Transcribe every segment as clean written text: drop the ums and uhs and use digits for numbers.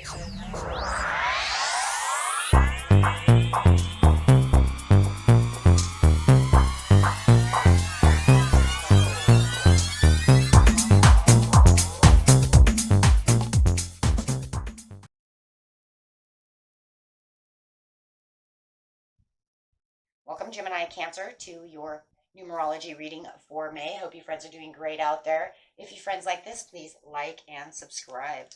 Welcome, Gemini Cancer, to your numerology reading for May. Hope you friends are doing great out there. If you friends like this, please like and subscribe.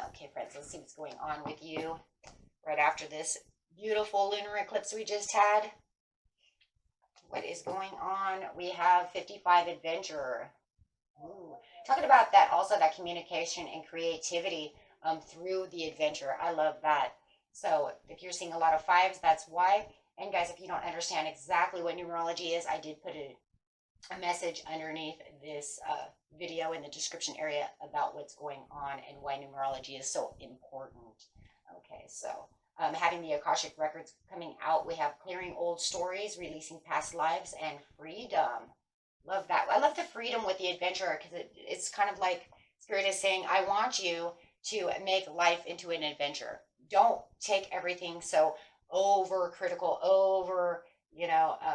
Okay, friends, let's see what's going on with you right after this beautiful lunar eclipse we just had. What is going on? We have 55 Adventure. Ooh. Talking about that, also that communication and creativity through the adventure. I love that. So if you're seeing a lot of fives, that's why. And guys, if you don't understand exactly what numerology is, I did put a message underneath this video in the description area about what's going on and why numerology is so important. Okay, so having the Akashic records coming out, we have clearing old stories, releasing past lives, and freedom. Love that. I love the freedom with the adventure because it's kind of like Spirit is saying, I want you to make life into an adventure. Don't take everything so over critical, over,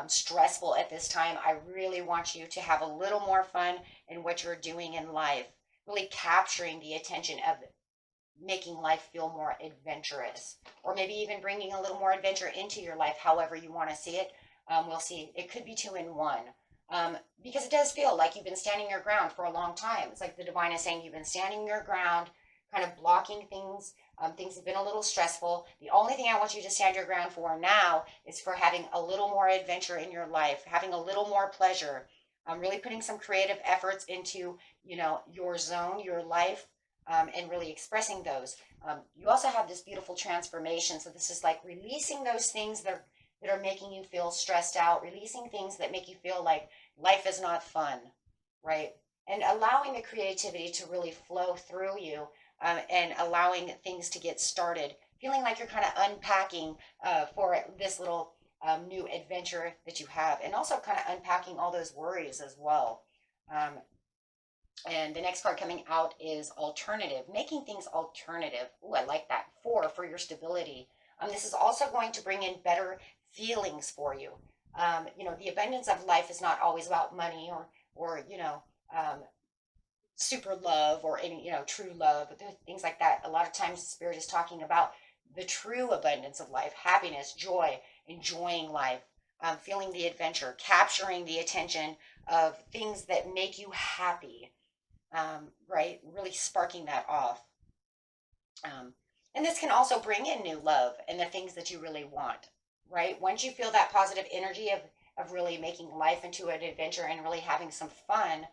stressful at this time. I really want you to have a little more fun in what you're doing in life, really capturing the attention of making life feel more adventurous, or maybe even bringing a little more adventure into your life, however you want to see it. We'll see. It could be two in one. Because it does feel like you've been standing your ground for a long time. It's like the divine is saying you've been standing your ground, kind of blocking things. Things have been a little stressful. The only thing I want you to stand your ground for now is for having a little more adventure in your life, having a little more pleasure, really putting some creative efforts into, your zone, your life, and really expressing those. You also have this beautiful transformation. So this is like releasing those things that are making you feel stressed out, releasing things that make you feel like life is not fun, right? And allowing the creativity to really flow through you, and allowing things to get started, feeling like you're kind of unpacking for this little new adventure that you have, and also kind of unpacking all those worries as well. And the next card coming out is alternative, making things alternative. Ooh, I like that. Four, for your stability. This is also going to bring in better feelings for you. The abundance of life is not always about money or super love or any, true love, things like that. A lot of times Spirit is talking about the true abundance of life, happiness, joy, enjoying life, feeling the adventure, capturing the attention of things that make you happy, right? Really sparking that off. And this can also bring in new love and the things that you really want, right? Once you feel that positive energy of really making life into an adventure and really having some fun,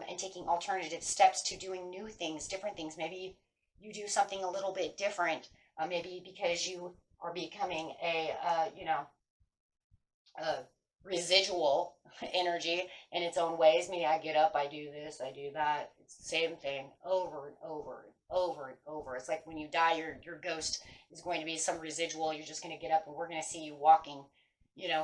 and taking alternative steps to doing new things, different things. Maybe you do something a little bit different, maybe because you are becoming a residual energy in its own ways. Maybe I get up, I do this, I do that. It's the same thing over and over and over and over. It's like when you die, your ghost is going to be some residual. You're just going to get up and we're going to see you walking,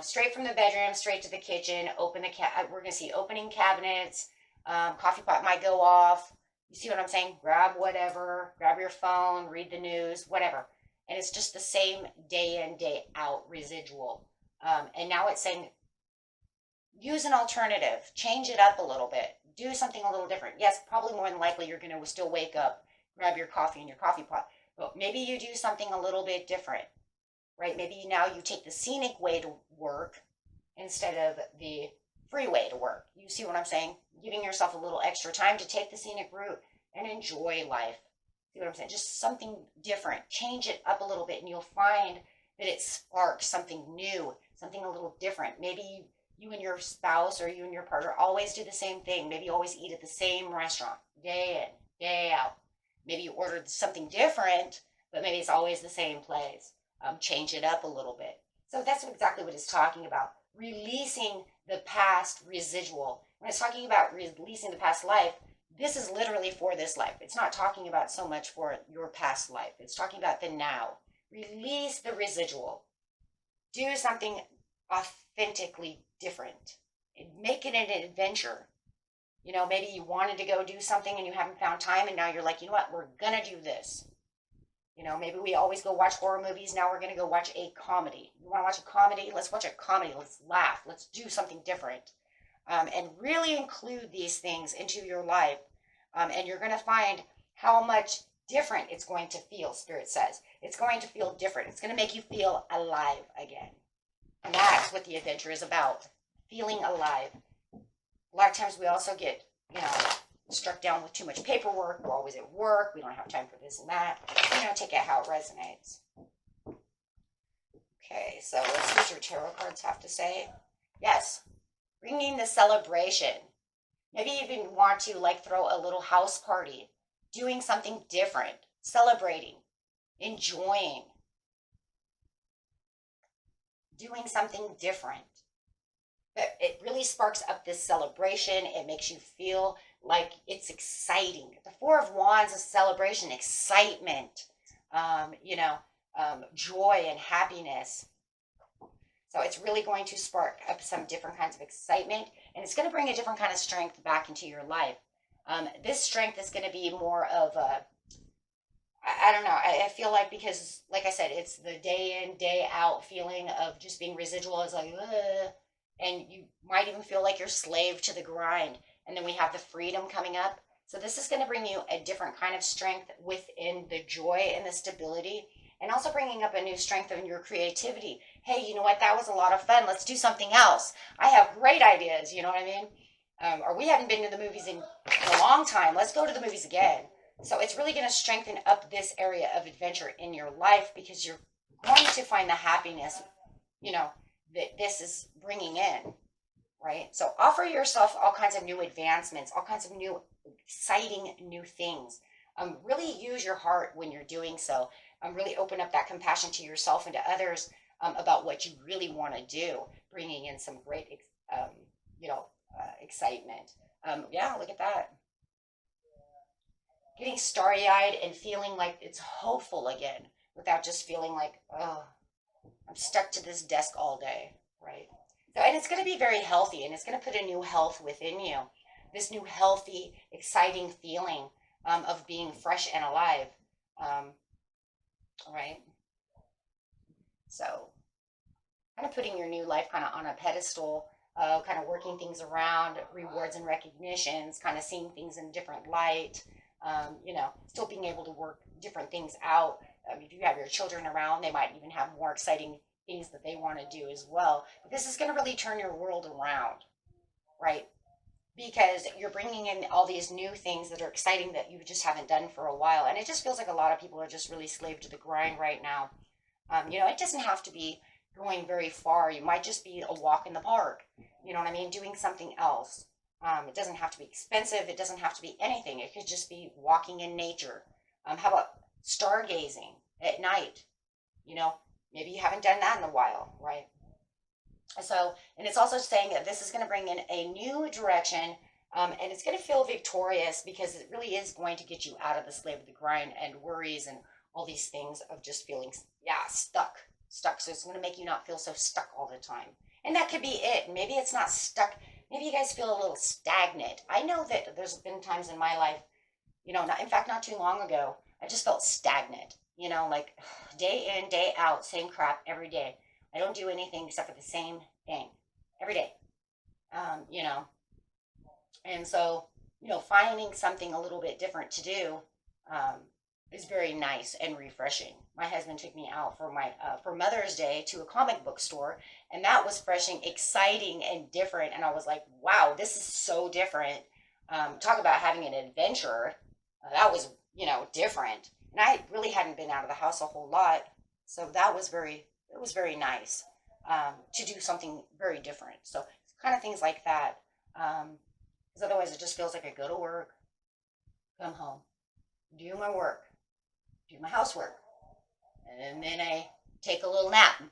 straight from the bedroom, straight to the kitchen, we're going to see opening cabinets, coffee pot might go off. You see what I'm saying? Grab whatever, grab your phone, read the news, whatever. And it's just the same day in, day out residual. And now it's saying, use an alternative, change it up a little bit, do something a little different. Yes, probably more than likely you're going to still wake up, grab your coffee in your coffee pot, but maybe you do something a little bit different, right? Maybe now you take the scenic way to work instead of the freeway to work. You see what I'm saying? Giving yourself a little extra time to take the scenic route and enjoy life. See what I'm saying? Just something different. Change it up a little bit and you'll find that it sparks something new, something a little different. Maybe you and your spouse or you and your partner always do the same thing. Maybe you always eat at the same restaurant, day in, day out. Maybe you ordered something different, but maybe it's always the same place. Change it up a little bit. So that's exactly what it's talking about. Releasing the past residual. When it's talking about releasing the past life, this is literally for this life. It's not talking about so much for your past life. It's talking about the now. Release the residual. Do something authentically different. Make it an adventure. You know, maybe you wanted to go do something and you haven't found time, and now you're like, you know what, we're gonna do this. You know, maybe we always go watch horror movies. Now we're gonna go watch a comedy. You want to watch a comedy? Let's watch a comedy. Let's laugh. Let's do something different. And really include these things into your life. And you're going to find how much different it's going to feel, Spirit says. It's going to feel different. It's going to make you feel alive again. And that's what the adventure is about, feeling alive. A lot of times we also get, you know, struck down with too much paperwork. We're always at work. We don't have time for this and that. You know, take it how it resonates. Okay, so let's see what your tarot cards have to say. Yes, bringing the celebration. Maybe you even want to like throw a little house party, doing something different, celebrating, enjoying, doing something different. But it really sparks up this celebration. It makes you feel like it's exciting. The Four of Wands is celebration, excitement, joy and happiness. So it's really going to spark up some different kinds of excitement, and it's going to bring a different kind of strength back into your life. This strength is going to be more of a, I don't know, I feel like, because, like I said, it's the day in, day out feeling of just being residual. It's like, ugh, and you might even feel like you're slave to the grind. And then we have the freedom coming up. So this is going to bring you a different kind of strength within the joy and the stability, and also bringing up a new strength in your creativity. Hey, you know what? That was a lot of fun. Let's do something else. I have great ideas. You know what I mean? Or we haven't been to the movies in a long time. Let's go to the movies again. So it's really going to strengthen up this area of adventure in your life, because you're going to find the happiness, you know, that this is bringing in, right? So offer yourself all kinds of new advancements, all kinds of new, exciting new things. Really use your heart when you're doing so. Really open up that compassion to yourself and to others about what you really want to do, bringing in some great, excitement. Yeah, look at that. Getting starry-eyed and feeling like it's hopeful again, without just feeling like, oh, I'm stuck to this desk all day, right? So, and it's going to be very healthy, and it's going to put a new health within you. This new healthy, exciting feeling of being fresh and alive, right? So, kind of putting your new life kind of on a pedestal, kind of working things around, rewards and recognitions, kind of seeing things in a different light, still being able to work different things out. If you have your children around, they might even have more exciting things that they want to do as well. But this is going to really turn your world around, right? Because you're bringing in all these new things that are exciting that you just haven't done for a while. And it just feels like a lot of people are just really slave to the grind right now. It doesn't have to be going very far. You might just be a walk in the park, you know what I mean? Doing something else. It doesn't have to be expensive. It doesn't have to be anything. It could just be walking in nature. How about stargazing at night? Maybe you haven't done that in a while, right? So, and it's also saying that this is going to bring in a new direction, and it's going to feel victorious, because it really is going to get you out of the slave of the grind and worries and all these things of just feeling, stuck. So it's going to make you not feel so stuck all the time. And that could be it. Maybe it's not stuck. Maybe you guys feel a little stagnant. I know that there's been times in my life, not too long ago, I just felt stagnant, like day in, day out, same crap every day. I don't do anything except for the same thing every day. you know. And so, finding something a little bit different to do is very nice and refreshing. My husband took me out for Mother's Day to a comic book store, and that was refreshing, exciting, and different. And I was like, wow, this is so different. Talk about having an adventure. That was, different. And I really hadn't been out of the house a whole lot, so it was very nice to do something very different. So kind of things like that. Because otherwise it just feels like I go to work, come home, do my work, do my housework, and then I take a little nap,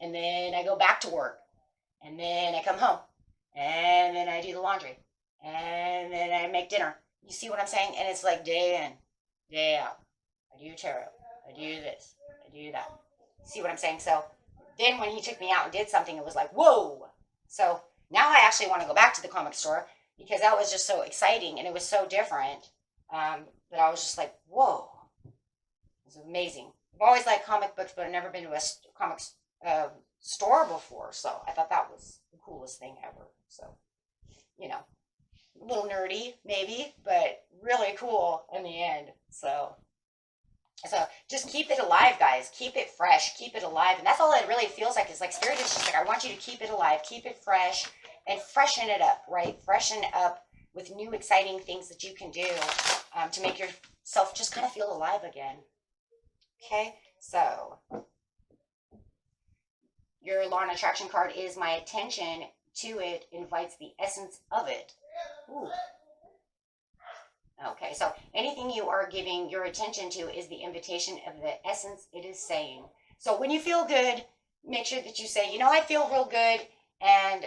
and then I go back to work, and then I come home, and then I do the laundry, and then I make dinner. You see what I'm saying? And it's like day in, day out. I do tarot. I do this. I do that. See what I'm saying? So then when he took me out and did something, it was like, whoa. So now I actually want to go back to the comic store because that was just so exciting and it was so different, that I was just like, whoa, it was amazing. I've always liked comic books, but I've never been to a comics store before, so I thought that was the coolest thing ever. So, you know, a little nerdy maybe, but really cool in the end. So just keep it alive, guys. Keep it fresh. Keep it alive. And that's all it really feels like. Is like Spirit is just like, I want you to keep it alive, keep it fresh, and freshen it up, right? Freshen up with new, exciting things that you can do to make yourself just kind of feel alive again. Okay, so your law and attraction card is my attention to it invites the essence of it. Ooh. Okay, so anything you are giving your attention to is the invitation of the essence it is saying. So when you feel good, make sure that you say, I feel real good. And,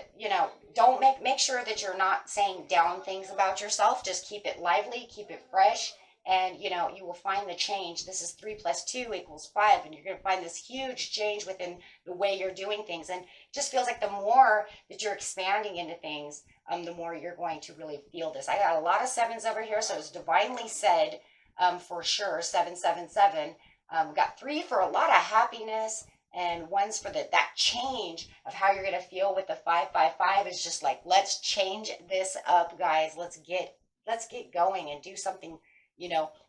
don't make sure that you're not saying down things about yourself. Just keep it lively, keep it fresh. And, you will find the change. This is 3 + 2 = 5. And you're going to find this huge change within the way you're doing things. And it just feels like the more that you're expanding into things, the more you're going to really feel this. I got a lot of 7s over here, so it's divinely said, for sure. 777. Got 3 for a lot of happiness, and 1's for that change of how you're going to feel with the 555. Is just like, let's change this up, guys. Let's get going and do something,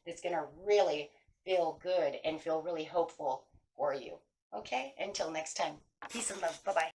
that's going to really feel good and feel really hopeful for you. Okay, until next time. Peace and love. Bye-bye.